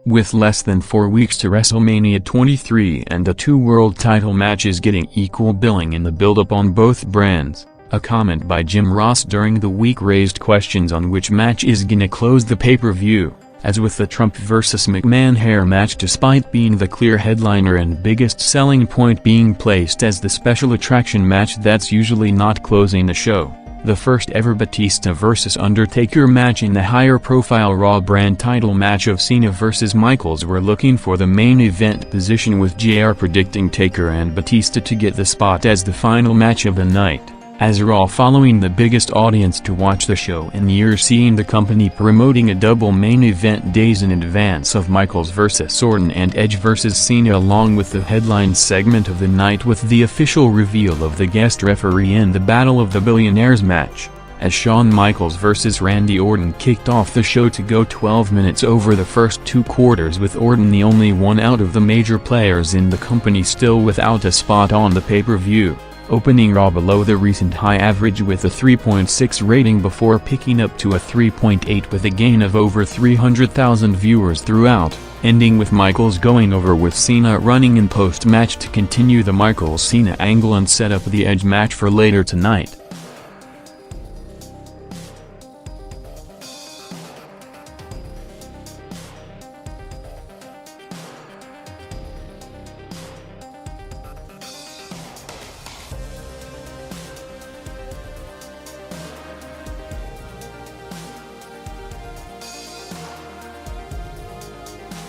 With less than 4 weeks to WrestleMania 23 and the two world title matches getting equal billing in the build-up on both brands, a comment by Jim Ross during the week raised questions on which match is gonna close the pay-per-view. As with the Trump vs. McMahon hair match, despite being the clear headliner and biggest selling point being placed as the special attraction match that's usually not closing the show, the first ever Batista vs. Undertaker match in the higher profile Raw brand title match of Cena vs. Michaels were looking for the main event position, with JR predicting Taker and Batista to get the spot as the final match of the night, as Raw following the biggest audience to watch the show in years, seeing the company promoting a double main event days in advance of Michaels vs. Orton and Edge vs. Cena, along with the headline segment of the night with the official reveal of the guest referee in the Battle of the Billionaires match, as Shawn Michaels vs. Randy Orton kicked off the show to go 12 minutes over the first 2 quarters, with Orton the only one out of the major players in the company still without a spot on the pay-per-view, opening Raw below the recent high average with a 3.6 rating before picking up to a 3.8 with a gain of over 300,000 viewers throughout, ending with Michaels going over with Cena running in post-match to continue the Michaels-Cena angle and set up the Edge match for later tonight.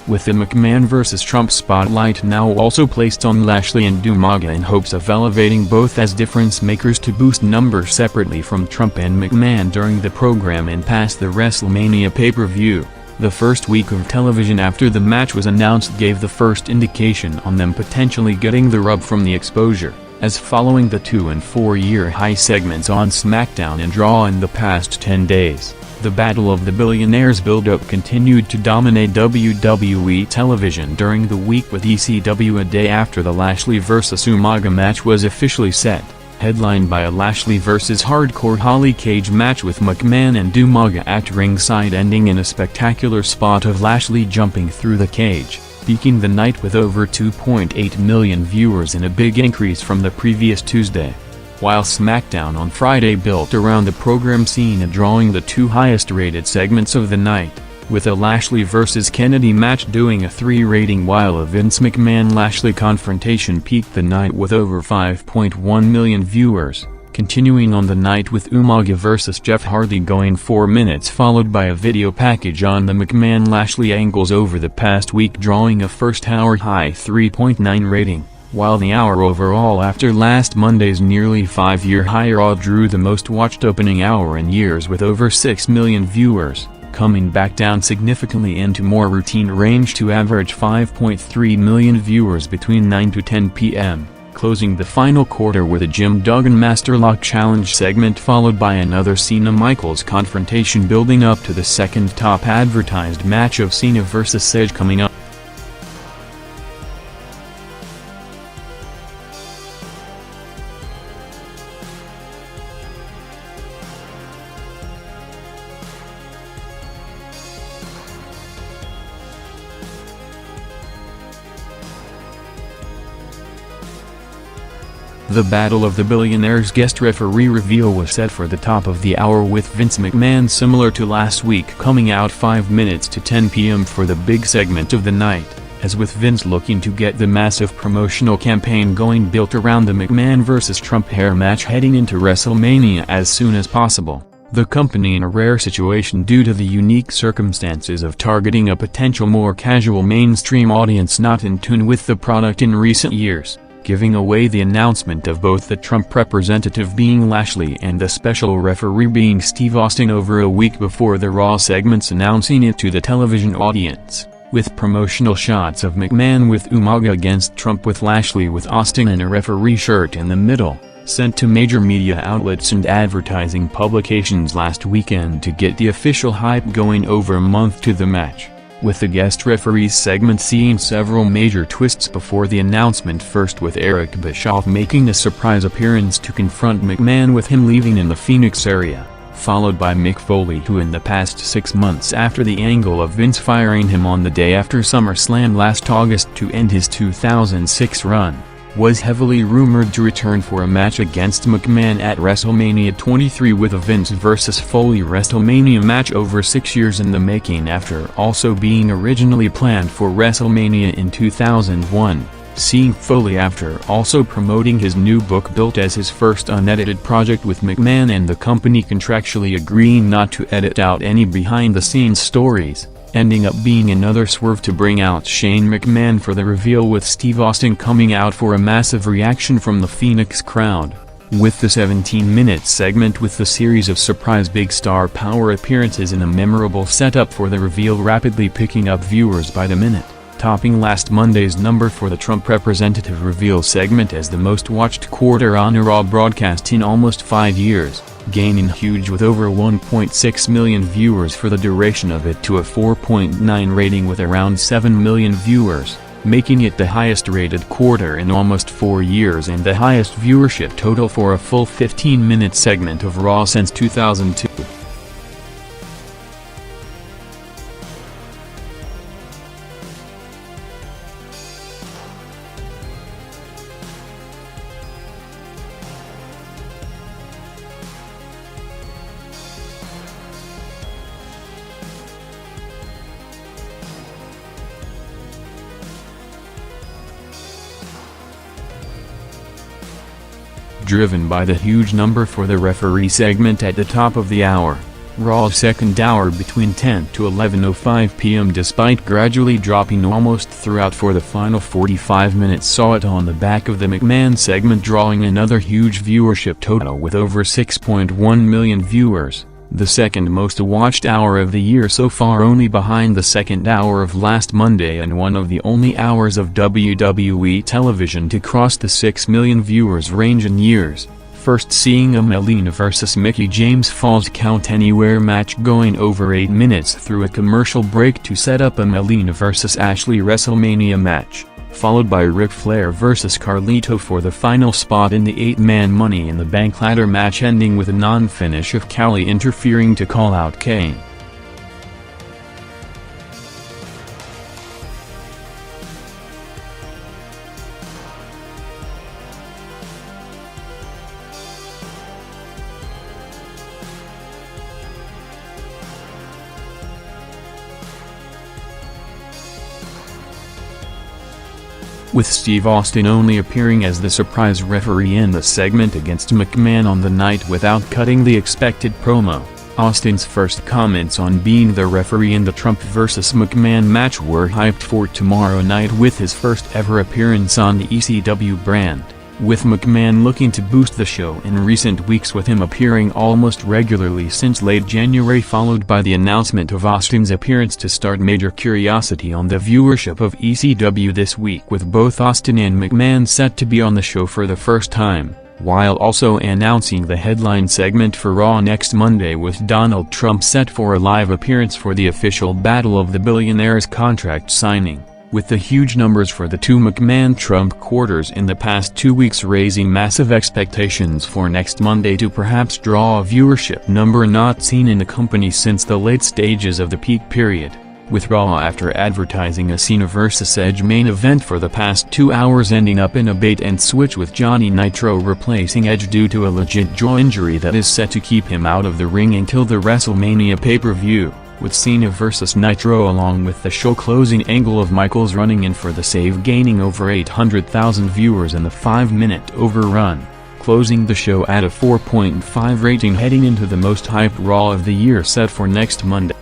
With the McMahon vs. Trump spotlight now also placed on Lashley and Umaga in hopes of elevating both as difference makers to boost numbers separately from Trump and McMahon during the program and past the WrestleMania pay-per-view, the first week of television after the match was announced gave the first indication on them potentially getting the rub from the exposure, as following the 2- and 4-year high segments on SmackDown and Raw in the past 10 days. The Battle of the Billionaires build-up continued to dominate WWE television during the week, with ECW a day after the Lashley vs. Umaga match was officially set, headlined by a Lashley vs. Hardcore Holly cage match with McMahon and Umaga at ringside, ending in a spectacular spot of Lashley jumping through the cage, peaking the night with over 2.8 million viewers and a big increase from the previous Tuesday. While SmackDown on Friday built around the program, Cena drawing the 2 highest-rated segments of the night, with a Lashley vs. Kennedy match doing a 3 rating, while a Vince McMahon-Lashley confrontation peaked the night with over 5.1 million viewers, continuing on the night with Umaga vs. Jeff Hardy going 4 minutes, followed by a video package on the McMahon-Lashley angles over the past week drawing a first-hour high 3.9 rating. While the hour overall after last Monday's nearly 5-year high Raw drew the most watched opening hour in years with over 6 million viewers, coming back down significantly into more routine range to average 5.3 million viewers between 9 to 10 p.m., closing the final quarter with a Jim Duggan Masterlock Challenge segment followed by another Cena-Michaels confrontation, building up to the second top advertised match of Cena vs. Edge coming up. The Battle of the Billionaires guest referee reveal was set for the top of the hour, with Vince McMahon, similar to last week, coming out 5 minutes to 10 p.m. for the big segment of the night, as with Vince looking to get the massive promotional campaign going built around the McMahon vs. Trump hair match heading into WrestleMania as soon as possible. The company in a rare situation due to the unique circumstances of targeting a potential more casual mainstream audience not in tune with the product in recent years, giving away the announcement of both the Trump representative being Lashley and the special referee being Steve Austin over a week before the Raw segments announcing it to the television audience, with promotional shots of McMahon with Umaga against Trump with Lashley with Austin in a referee shirt in the middle, sent to major media outlets and advertising publications last weekend to get the official hype going over a month to the match, with the guest referees segment seeing several major twists before the announcement, first with Eric Bischoff making a surprise appearance to confront McMahon with him leaving in the Phoenix area, followed by Mick Foley, who in the past 6 months after the angle of Vince firing him on the day after SummerSlam last August to end his 2006 run, was heavily rumored to return for a match against McMahon at WrestleMania 23, with a Vince vs. Foley WrestleMania match over 6 years in the making, after also being originally planned for WrestleMania in 2001, seeing Foley after also promoting his new book Built as his first unedited project with McMahon, and the company contractually agreeing not to edit out any behind-the-scenes stories, ending up being another swerve to bring out Shane McMahon for the reveal, with Steve Austin coming out for a massive reaction from the Phoenix crowd, with the 17-minute segment with the series of surprise big star power appearances and a memorable setup for the reveal rapidly picking up viewers by the minute, topping last Monday's number for the Trump representative reveal segment as the most watched quarter on a Raw broadcast in almost 5 years, gaining huge with over 1.6 million viewers for the duration of it to a 4.9 rating with around 7 million viewers, making it the highest rated quarter in almost 4 years and the highest viewership total for a full 15-minute segment of Raw since 2002. Driven by the huge number for the referee segment at the top of the hour, Raw's second hour between 10 to 11:05 p.m. despite gradually dropping almost throughout for the final 45 minutes saw it on the back of the McMahon segment drawing another huge viewership total with over 6.1 million viewers, the second most watched hour of the year so far, only behind the second hour of last Monday and one of the only hours of WWE television to cross the 6 million viewers range in years, first seeing a Melina vs. Mickie James Falls Count Anywhere match going over 8 minutes through a commercial break to set up a Melina vs. Lashley WrestleMania match, followed by Ric Flair vs. Carlito for the final spot in the 8-man Money in the Bank ladder match, ending with a non-finish of Khali interfering to call out Kane. With Steve Austin only appearing as the surprise referee in the segment against McMahon on the night without cutting the expected promo. Austin's first comments on being the referee in the Trump vs. McMahon match were hyped for tomorrow night, with his first ever appearance on the ECW brand, with McMahon looking to boost the show in recent weeks, with him appearing almost regularly since late January, followed by the announcement of Austin's appearance to start major curiosity on the viewership of ECW this week, with both Austin and McMahon set to be on the show for the first time, while also announcing the headline segment for Raw next Monday, with Donald Trump set for a live appearance for the official Battle of the Billionaires contract signing, with the huge numbers for the two McMahon-Trump quarters in the past 2 weeks raising massive expectations for next Monday to perhaps draw a viewership number not seen in the company since the late stages of the peak period, with Raw after advertising a Cena vs. Edge main event for the past 2 hours ending up in a bait-and-switch with Johnny Nitro replacing Edge due to a legit jaw injury that is set to keep him out of the ring until the WrestleMania pay-per-view, with Cena vs. Nitro along with the show closing angle of Michaels running in for the save gaining over 800,000 viewers in the 5-minute overrun, closing the show at a 4.5 rating heading into the most hyped Raw of the year set for next Monday.